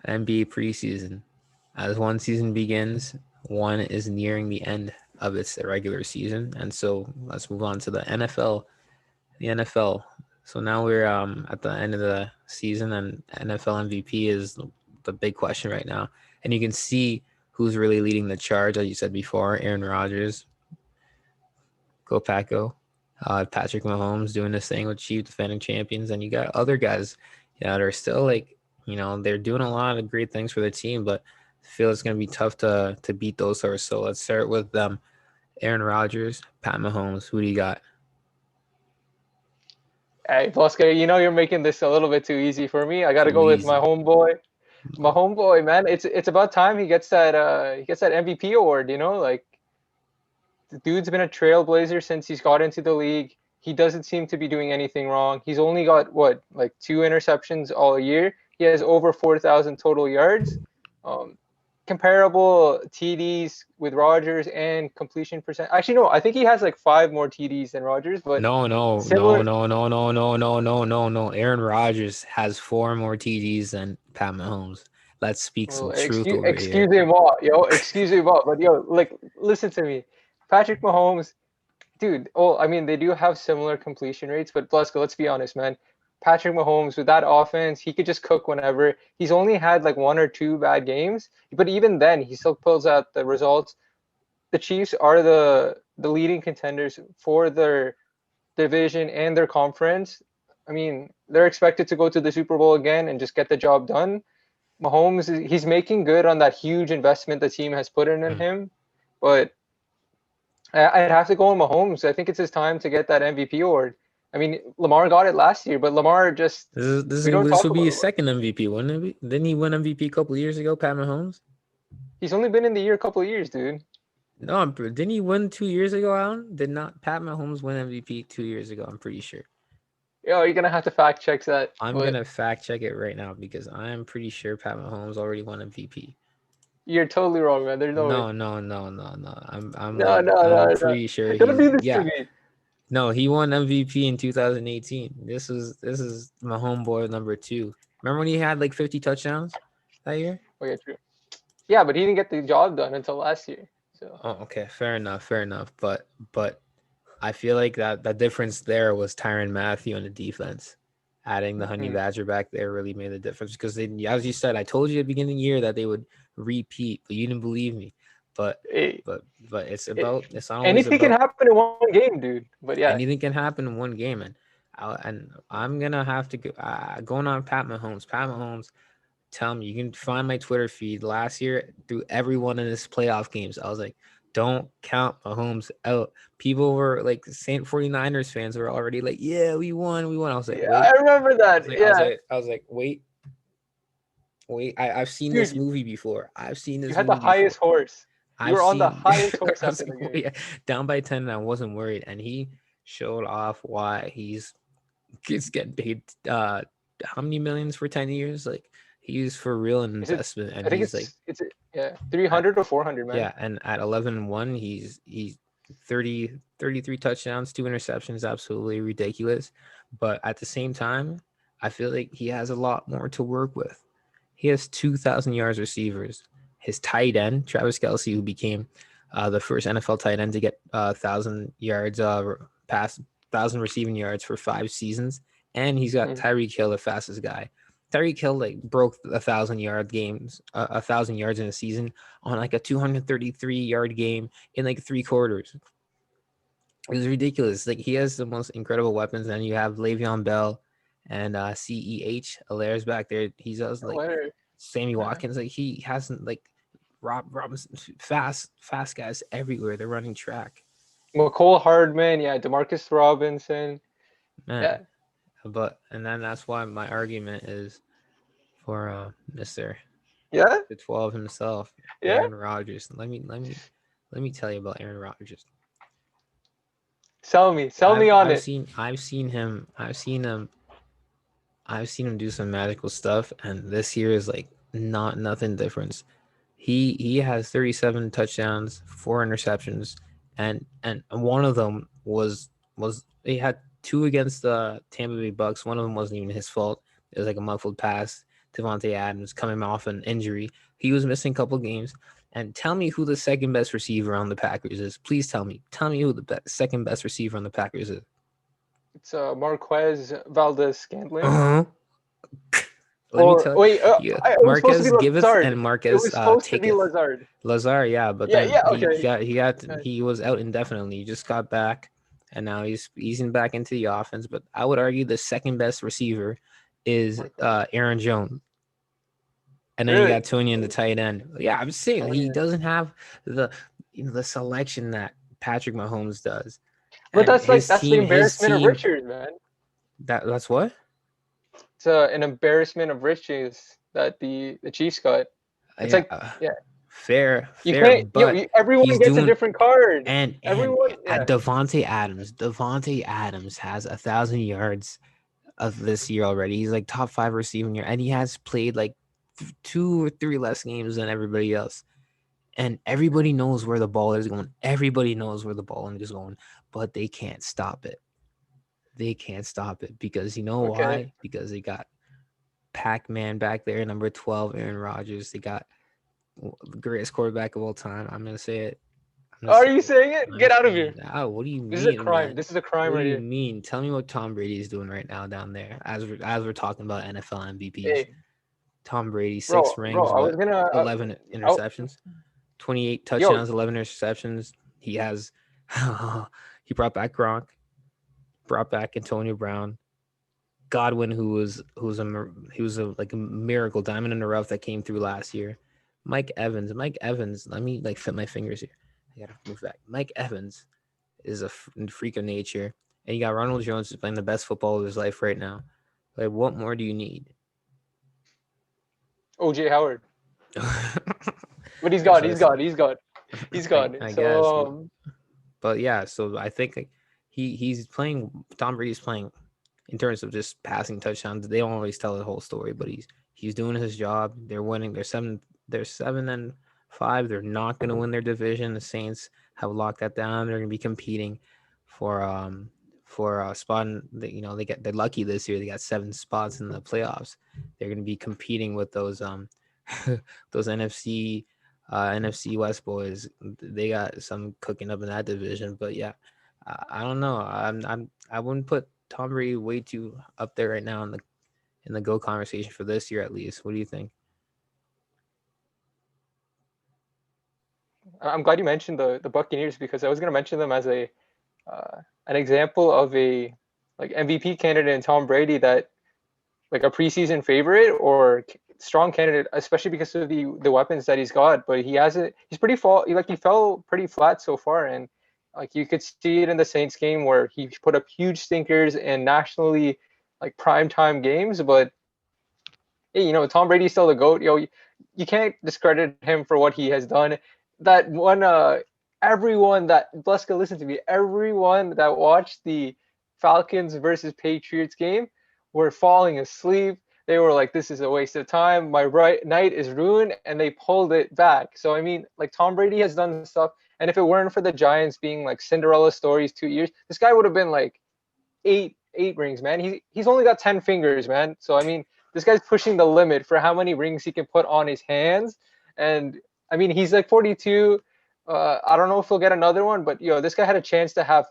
NBA preseason. As one season begins, one is nearing the end of its regular season, and so let's move on to the NFL. The NFL. So now we're at the end of the season, and NFL MVP is the big question right now. And you can see who's really leading the charge, as you said before. Aaron Rodgers, go Pack Go. Patrick Mahomes doing this thing with Chief defending champions, and you got other guys, that are still like, they're doing a lot of great things for the team, but I feel it's gonna be tough to beat those horses. So let's start with them. Aaron Rodgers, Pat Mahomes. Who do you got? Hey, Bosca, you're making this a little bit too easy for me. I got to Too go with my easy. homeboy. My homeboy, man. It's about time he gets that MVP award, Like the dude's been a trailblazer since he's got into the league. He doesn't seem to be doing anything wrong. He's only got like 2 interceptions all year. He has over 4,000 total yards. Um, Comparable TDs with Rodgers and completion percent. Actually, no, I think he has like 5 more TDs than Rodgers, but No, no, no, similar. no, no, no, no, no, no, no, no. Aaron Rodgers has 4 more TDs than Pat Mahomes. Let's speak some Well, truth over here. excuse me, but like, listen to me, Patrick Mahomes, dude. Oh, I mean, they do have similar completion rates, but Blasco, let's be honest, man. Patrick Mahomes with that offense, he could just cook whenever. He's only had like 1 or 2 bad games, but even then, he still pulls out the results. The Chiefs are the leading contenders for their division and their conference. I mean, they're expected to go to the Super Bowl again and just get the job done. Mahomes, he's making good on that huge investment the team has put in Mm. him, but I'd have to go on Mahomes. I think it's his time to get that MVP award. I mean, Lamar got it last year, but Lamar just This is this we is don't this talk would be about his Lamar. second MVP, wouldn't it be? Didn't he win MVP a couple of years ago, Pat Mahomes? He's only been in the year a couple of years, dude. No, didn't he win 2 years ago, Alan? Did not Pat Mahomes win MVP 2 years ago? I'm pretty sure. You're gonna have to fact check that, I'm but gonna fact check it right now because I'm pretty sure Pat Mahomes already won MVP. you're totally wrong, man. There's no way. No, no, no, no, no. I'm No, like no, I'm no, no. pretty sure Don't he's do this to yeah. me. No, he won MVP in 2018. This is my homeboy number 2. Remember when he had like 50 touchdowns that year? Okay, true. Yeah, but he didn't get the job done until last year. So Oh, okay, fair enough, fair enough. But I feel like that difference there was Tyrann Mathieu on the defense. Adding the Honey mhm. Badger back there really made a difference because they, as you said, I told you at the beginning of the year that they would repeat, but you didn't believe me. But Hey, but it, it's not always anything can about happen in one game, dude. But yeah, anything can happen in one game, and I'm gonna have to go going on Pat Mahomes. Pat Mahomes, tell me, you can find my Twitter feed last year through every one of his playoff games. I was like, don't count Mahomes out. People were like, Saint 49ers fans were already like, yeah, we won, we won. I was like, yeah, I wait. remember I was that. like, I was Yeah, like, I was like, wait, wait. I've seen this dude, movie before. I've seen you this had the movie before. highest horse. You I've were on the seen. highest horse I was after like, the game. wait, down by 10, and I wasn't worried. And he showed off why he's getting paid how many millions for 10 years? Like he's for real an Is it? investment, and I think he's like it's yeah, at 300 or 400, man. yeah, and at 11-1, he's 33 touchdowns, 2 interceptions, absolutely ridiculous. But at the same time, I feel like he has a lot more to work with. He has 2,000 yards receivers. His tight end, Travis Kelsey, who became the first NFL tight end to get 1,000 yards pass 1,000 receiving yards for 5 seasons, and he's got Mhm. Tyreek Hill, the fastest guy. Tyreek Hill like broke 1,000 yards in a season on like a 233-yard game in like 3 quarters. It was ridiculous. Like he has the most incredible weapons. And you have Le'Veon Bell and CEH Alaire's back there. He's also like Later. Sammy Yeah. Watkins. Like he hasn't like Robinson, fast guys everywhere. They're running track, McCole Hardman, yeah, Demarcus Robinson, man. yeah, But and then that's why my argument is for Mister yeah, the 12 himself, yeah. Aaron Rodgers. Let me tell you about Aaron Rodgers. Sell me on it. I've seen him do some magical stuff, and this year is like nothing different. He has 37 touchdowns, 4 interceptions, and one of them was he had two against the Tampa Bay Bucks. One of them wasn't even his fault. It was like a muffled pass Devontae Adams coming off an injury. He was missing a couple games. And tell me who the second best receiver on the Packers is. Please tell me. Tell me who the second best receiver on the Packers is. It's Marquez Valdez-Scantling. Uh-huh. Let me Or tell wait, you, it was supposed to be Marquez Giveth Lazard. and It Marquez was supposed to be Taketh. Lazard. Lazar, yeah, but Yeah, then yeah, okay. he was out indefinitely. He just got back, and now he's easing back into the offense. But I would argue the second best receiver is Marquez. Aaron Jones, and then you Really? got Tony in the tight end. Yeah, I'm saying Oh he yeah. doesn't have the the selection that Patrick Mahomes does, But and that's the his embarrassment of team riches, man. that's what. It's an embarrassment of riches that the Chiefs got. It's Yeah, like, yeah, you fair, can't. but Everyone he's gets a doing different card. and Everyone, at yeah. Devontae Adams has 1,000 yards of this year already. He's like top 5 receiving year, and he has played like 2 or 3 less games than everybody else. And everybody knows where the ball is going. Everybody knows where the ball is going, but they can't stop it. They can't stop it because you know Okay. why? Because they got Pac-Man back there, number 12, Aaron Rodgers. They got the greatest quarterback of all time. I'm gonna say it. I'm gonna Are say you it. saying it? Get out of here. What do you This is a mean, crime. man? This is a crime What do right you here. mean? Tell me what Tom Brady is doing right now down there as we're talking about NFL MVPs. Hey, Tom Brady, 6 bro. rings, I was what, gonna. 11 Oh, interceptions, 28 yo, touchdowns, 11 interceptions. He has he brought back Gronk, brought back Antonio Brown, Godwin, he was a like a miracle diamond in the rough that came through last year. Mike Evans. Let me like fit my fingers here. I gotta move back. Mike Evans is a freak of nature, and you got Ronald Jones who's playing the best football of his life right now. Like, what more do you need? OJ Howard. But he's That's gone. what I He's said. gone. He's gone. He's gone. I guess, So but yeah. So I think like, he's playing. Tom Brady's playing in terms of just passing touchdowns. They don't always tell the whole story, but he's doing his job. They're winning. They're 7-5. They're not going to win their division. The Saints have locked that down. They're going to be competing for a spot. They're lucky this year. They got 7 spots in the playoffs. They're going to be competing with those those NFC West boys. They got some cooking up in that division. But yeah, I don't know. I wouldn't put Tom Brady way too up there right now in the GOAT conversation for this year at least. What do you think? I'm glad you mentioned the Buccaneers because I was gonna mention them as a an example of a like MVP candidate in Tom Brady that like a preseason favorite or strong candidate, especially because of the weapons that he's got. But he hasn't. He's pretty fall. He fell pretty flat so far, and like you could see it in the Saints game where he put up huge stinkers in nationally like prime time games. But hey, Tom Brady's still the GOAT. You can't discredit him for what he has done. That one, everyone that Bleska, listen to me. Everyone that watched the Falcons versus Patriots game were falling asleep. They were like, "This is a waste of time. My night is ruined," and they pulled it back. So I mean, like Tom Brady has done stuff, and if it weren't for the Giants being like Cinderella stories 2 years, this guy would have been like eight rings, man. He's only got 10 fingers, man. So I mean, this guy's pushing the limit for how many rings he can put on his hands. And I mean, he's like 42. I don't know if he'll get another one, but this guy had a chance to have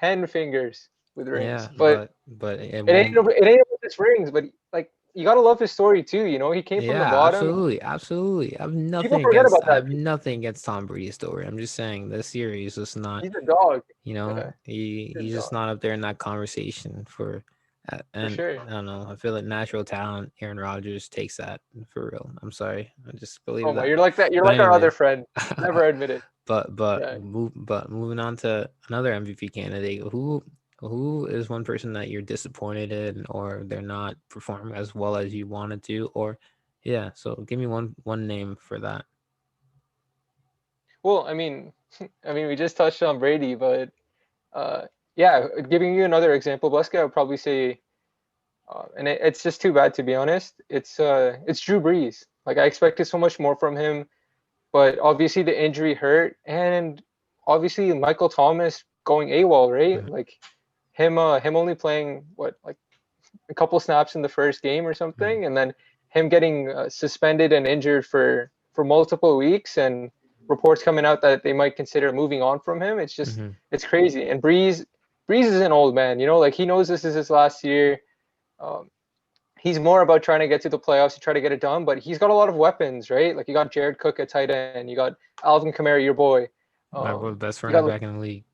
10 fingers with Yeah, rings. But but it it ain't won't. it ain't about just rings. But like, you gotta love his story too. He came from the Yeah, bottom. absolutely. People forget about I that. have nothing against Tom Brady's story. I'm just saying this year he's just not. He's a dog. You know, Yeah, he's a he's just dog not up there in that conversation for and sure. I don't know. I feel like natural talent, Aaron Rodgers takes that for real. I'm sorry, I just believe Oh my, that. you're like that. You're But like our other anyways, friend. Never admit it. Yeah. moving on to another MVP candidate. Who is one person that you're disappointed in, or they're not performing as well as you wanted to, or yeah. So give me one name for that. Well, I mean, we just touched on Brady, but yeah, giving you another example, Bleska, I would probably say, and it's just too bad to be honest. It's Drew Brees. Like I expected so much more from him, but obviously the injury hurt, and obviously Michael Thomas going AWOL, right? Mhm. Like him only playing what like a couple snaps in the first game or Mhm. something, and then him getting suspended and injured for multiple weeks, and reports coming out that they might consider moving on from him. It's just Mm-hmm. it's crazy. And Brees is an old man, like he knows this is his last year. Um, he's more about trying to get to the playoffs to try to get it done, but he's got a lot of weapons, right? Like you got Jared Cook at tight end, you got Alvin Kamara, your boy. My best You running got back in the league.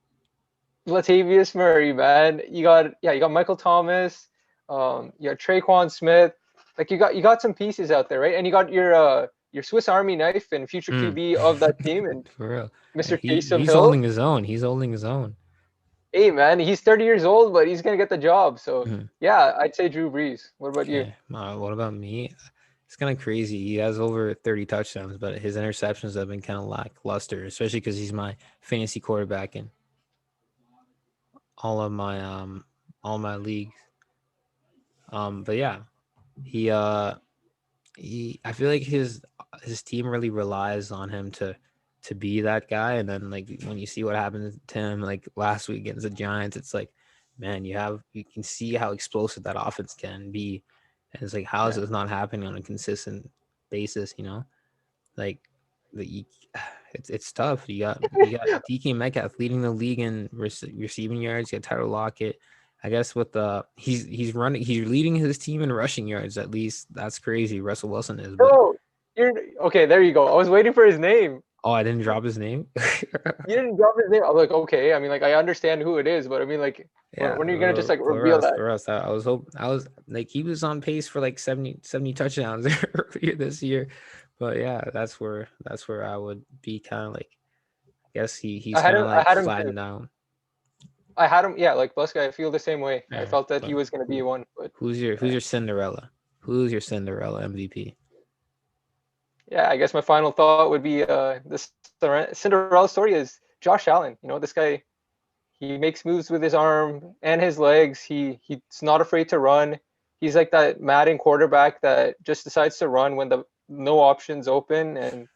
Latavius Murray, man. You got Michael Thomas. You got Traquan Smith. Like you got some pieces out there, right? And you got your Swiss Army knife and future Mm. QB of that team, and For real. Mr. Taysom He's Hill. holding his own. He's holding his own. Hey, man, he's 30 years old, but he's gonna get the job. So Mm. yeah, I'd say Drew Brees. What about you? Okay. What about me? It's kind of crazy. He has over 30 touchdowns, but his interceptions have been kind of lackluster, especially because he's my fantasy quarterback in all of my all my leagues. But yeah, he I feel like his team really relies on him to be that guy. And then like when you see what happened to him like last week against the Giants, it's like, man, you can see how explosive that offense can be. And it's like, how is Yeah. this not happening on a consistent basis, Like the it's tough. You got DK Metcalf leading the league in receiving yards. You got Tyler Lockett. I guess with the he's leading his team in rushing yards. At least that's crazy. Russell Wilson is, but Oh, you're okay. There you go. I was waiting for his name. oh, I didn't drop his name. You didn't drop his name. I'm like, okay. I mean, like, I understand who it is, but I mean, like, Yeah, when are you gonna just like for reveal us, that? for us. I was like he was on pace for like 70 touchdowns earlier this year, but yeah, that's where I would be kind of like. I guess he's I had kind of him. I like had him too. flattened down. I had him. Yeah, like Buska. I feel the same way. I Yeah, felt that he but was gonna be who one, but who's your Cinderella? Who's your Cinderella MVP? yeah, I guess my final thought would be this Cinderella story is Josh Allen. This guy, he makes moves with his arm and his legs. He's not afraid to run. He's like that Madden quarterback that just decides to run when the no options open, and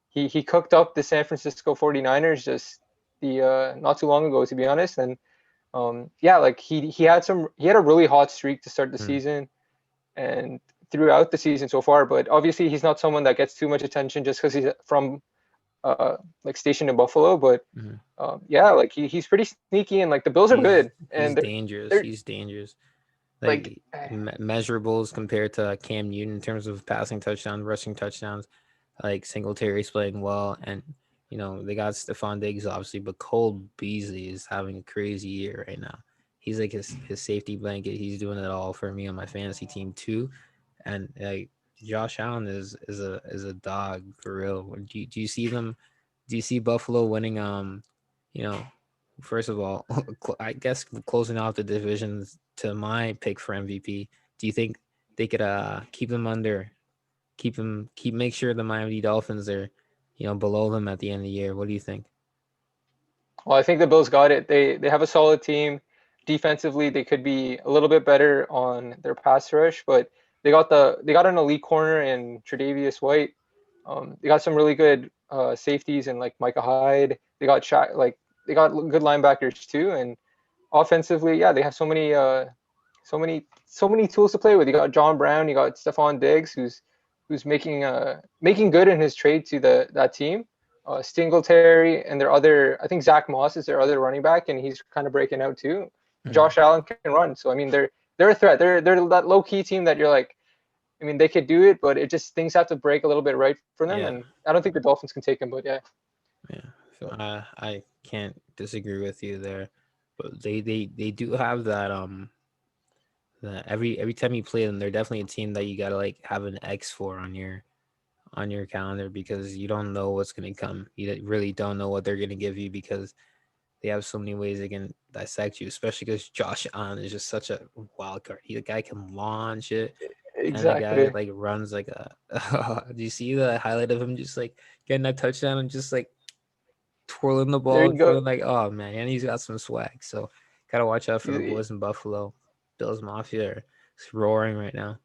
he cooked up the San Francisco 49ers just the not too long ago, to be honest. And yeah, like he had a really hot streak to start the Hmm. season and throughout the season so far. But obviously, he's not someone that gets too much attention just because he's from like stationed in Buffalo. But Hmm. yeah, like he's pretty sneaky, and like the Bills are He's good, he's and they're dangerous. they're He's dangerous. like Like measurables compared to Cam Newton in terms of passing touchdowns, rushing touchdowns. Like Singletary's playing well, and they got Stephon Diggs obviously, but Cole Beasley is having a crazy year right now. He's like his safety blanket. He's doing it all for me on my fantasy team too, and like Josh Allen is a dog for real. Do you see them? Do you see Buffalo winning? You know, first of all, I guess closing out the divisions to my pick for MVP. Do you think they could keep them under? Make sure the Miami Dolphins are, below them at the end of the year. What do you think? well, I think the Bills got it. They have a solid team. Defensively, they could be a little bit better on their pass rush, but they got an elite corner in Tre'Davious White. They got some really good safeties and like Micah Hyde. They got good linebackers too, and offensively, yeah, they have so many tools to play with. You got John Brown, you got Stephon Diggs, who's making good in his trade to that team. Singletary and their other, I think Zach Moss is their other running back, and he's kind of breaking out too. Mm, Josh Allen can run, so I mean they're a threat. They're that low key team that you're like, I mean they could do it, but it just things have to break a little bit right for them, yeah, and I don't think the Dolphins can take them. But yeah, yeah. So I can't disagree with you there, but they do have that every time you play them, they're definitely a team that you gotta like have an X for on your calendar because you don't know what's gonna come. You really don't know what they're gonna give you because they have so many ways they can dissect you, especially because Josh Allen is just such a wild card. The guy can launch it, and the guy exactly. like runs like a. Do you see the highlight of him just like getting a touchdown and just like twirling the There ball you and go. feeling like, oh man, and he's got some swag. So gotta watch out for the You- boys in Buffalo. Bills Mafia are roaring right now.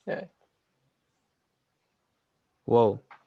Yeah. Whoa,